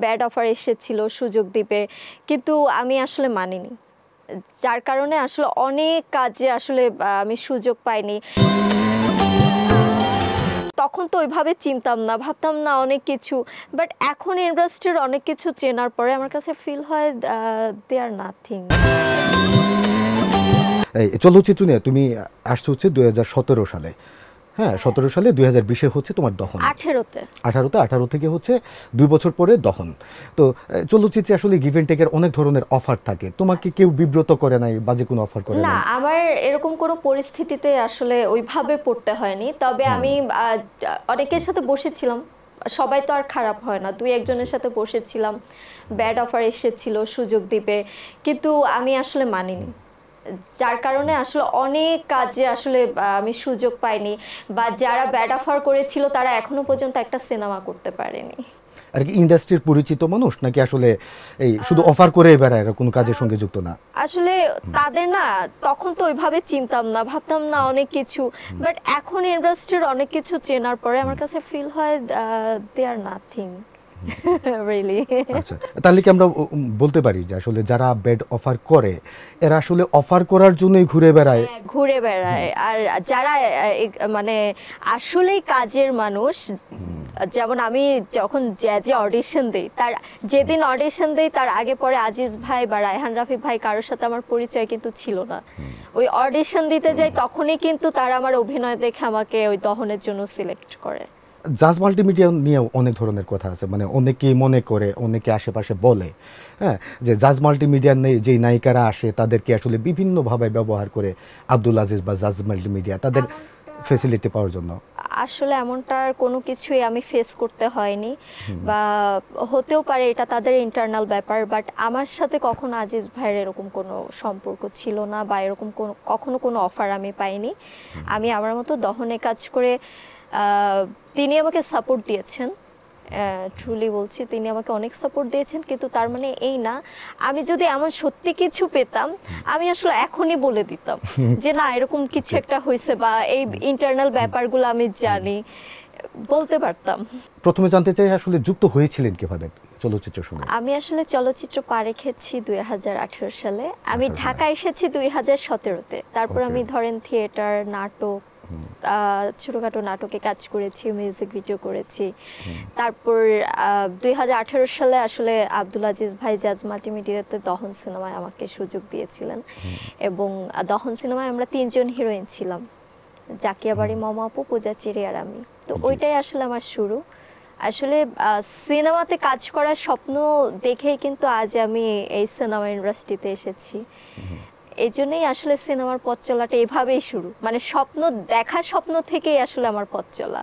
Bad offer এসেছিল সুযোগ দিবে, কিন্তু আমি আসলে মানিনি, যার কারণে আসলে অনেক কাজে আসলে আমি সুযোগ পাইনি। তখন তো ওইভাবে চিনতাম না, ভাবতাম না অনেক কিছু, বাট এখন ইন্ডাস্ট্রির অনেক কিছু চেনার পরে আমার কাছে ফিল হয় দে আর নাথিং। এই চলচ্চিত্র নিয়ে তুমি আসছো হচ্ছে 2017 সালে, হ্যাঁ 17 সালে 2020-এ হচ্ছে তোমার দহন, 18 থেকে হচ্ছে 2 বছর পরে দহন। তো চলচ্চিত্রে আসলে গিভ এন্ড টেকের অনেক ধরনের অফার থাকে, তোমাকে কেউ বিব্রত করে নাই, বাজে কোনো অফার করে না, নাই? আমার এরকম কোনো পরিস্থিতিতে আসলে ওইভাবে পড়তে হয়নি, তবে আমি অনেকের সাথে বসেছিলাম, সবাই তো আর খারাপ হয় না, দুই একজনের সাথে বসেছিলাম, ব্যাড অফার এসেছিল সুযোগ দিবে, কিন্তু আমি আসলে মানিনি, যার কারণে আসলে অনেক কাজে আসলে আমি সুযোগ পাইনি, বা যারা ব্যাড অফার করেছিল তারা এখনো পর্যন্ত একটা সিনেমা করতে পারেনি। আর কি ইন্ডাস্ট্রির পরিচিত মানুষ নাকি আসলে এই শুধু অফার করে বেড়ায়, এরা কোনো কাজের সঙ্গে যুক্ত না? আসলে তাদের না, তখন তো ওইভাবে চিনতাম না, ভাবতাম না অনেক কিছু, বাট এখন ইন্ডাস্ট্রির অনেক কিছু চেনার পরে আমার কাছে ফিল হয় দে আর নাথিং রিয়েলি। আচ্ছা, তাহলে কি আমরা বলতে পারি যে আসলে যারা ব্যাড অফার করে এরা আসলে অফার করার জন্যই ঘুরে বেড়ায়? ঘুরে বেড়ায়, আর যারা মানে আসলেই কাজের মানুষ, যেমন আমি যখন যে অডিশন দিই, তার যেদিন অডিশন দিই তার আগে পরে আজিজ ভাই বা রায়হান রাফি ভাই কারোর সাথে আমার পরিচয় কিন্তু ছিল না, ওই অডিশন দিতে যাই তখনই কিন্তু তারা আমার অভিনয় দেখে আমাকে ওই দহনের জন্য সিলেক্ট করে। জাজ মাল্টিমিডিয়া নিয়ে অনেক ধরনের কথা আছে, মানে অনেকেই মনে করে, অনেকে আশেপাশে বলে, হ্যাঁ, যে জাজ মাল্টিমিডিয়ার যে নায়িকারা আসে তাদেরকে আসলে বিভিন্নভাবে ব্যবহার করে আব্দুল আজিজ বা জাজ মাল্টিমিডিয়া তাদের ফেসিলিটি পাওয়ার জন্য। আসলে এমনটার কোনো কিছুই আমি ফেস করতে হয়নি, বা হতেও পারে এটা তাদের ইন্টারনাল ব্যাপার, বাট আমার সাথে কখনো আজিজ ভাইয়ের এরকম কোনো সম্পর্ক ছিল না, বা এরকম কখনো কোনো অফার আমি পাইনি। আমি আমার মতো দহনে কাজ করে তিনি আমাকে সাপোর্ট দিয়েছেন, ট্রুলি বলছি, তিনি আমাকে অনেক সাপোর্ট দিয়েছেন, কিন্তু তার মানে এই না আমি যদি এমন সত্যি কিছু পেতাম আমি আসলে এখনই বলে দিতাম যে না এরকম কিছু একটা হয়েছে, বা এই ইন্টারনাল ব্যাপারগুলো আমি জানি, বলতে পারতাম। প্রথমে জানতে চাই আসলে যুক্ত হয়েছিলেন কিভাবে চলচ্চিত্রের সঙ্গে? আমি আসলে চলচ্চিত্র পা রেখেছি 2018 সালে, আমি ঢাকা এসেছি 2017-তে, তারপর আমি ধরেন থিয়েটার, নাটক, ছোটখাটো নাটকে কাজ করেছি, মিউজিক ভিডিও করেছি। তারপর 2018 সালে আসলে আব্দুল আজিজ ভাই জাজ মাল্টিমিডিয়াতে দহন সিনেমায় আমাকে সুযোগ দিয়েছিলেন, এবং দহন সিনেমায় আমরা 3 জন হিরোইন ছিলাম, জাকিয়া বাড়ি, মমা আপু, পূজা চেরি আর আমি। তো ওইটাই আসলে আমার শুরু। আসলে সিনেমাতে কাজ করার স্বপ্ন দেখেই কিন্তু আজ আমি এই সিনেমা ইন্ডাস্ট্রিতে এসেছি। এই জন্যই আসলে সিনেমার পথ চলাটা এভাবেই শুরু, মানে স্বপ্ন থেকেই আসলে আমার পথ চলা।